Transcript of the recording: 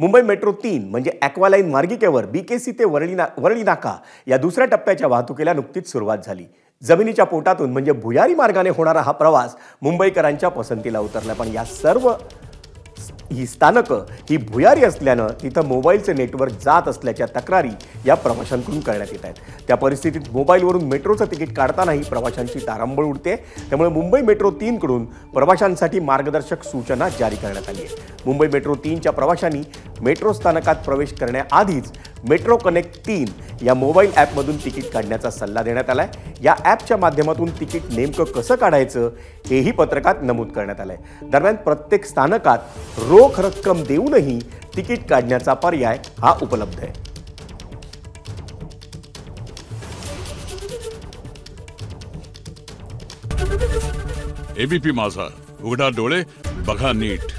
Mumbai metro 3 म्हणजे aqua line मार्गिकेवर BKC ते वरळी नाका या दुसऱ्या टप्प्याच्या वाहतुकीला नुकतीच सुरुवात झाली। जमिनीच्या पोटातून म्हणजे भुयारी मार्गाने होणारा हा प्रवास मुंबईकरांच्या पसंतीला उतरला, पण या सर्व ही स्थानकं ही भुयारी असल्यानं तिथं मोबाईलचे नेटवर्क जात असल्याच्या तक्रारी या प्रवाशांकडून करण्यात येत आहेत। त्या परिस्थितीत मोबाईलवरून मेट्रोचं तिकीट काढतानाही प्रवाशांची तारांबळ उडते। त्यामुळे मुंबई मेट्रो 3 कडून प्रवाशांसाठी मार्गदर्शक सूचना जारी करण्यात आली आहे। मुंबई मेट्रो 3च्या प्रवाशांनी मेट्रो स्थानकात प्रवेश करण्याआधीच मेट्रो कनेक्ट 3 या मोबाईल ॲपमधून तिकीट काढण्याचा सल्ला देण्यात आला आहे। या ॲपच्या माध्यमातून तिकीट नेमकं कसं काढायचं हेही पत्रकात नमूद करण्यात आलं आहे। दरम्यान प्रत्येक स्थानकात रोख रक्कम देऊनही तिकीट काढण्याचा पर्याय हा उपलब्ध आहे। एबीपी माझा, उघडा डोळे बघा नीट।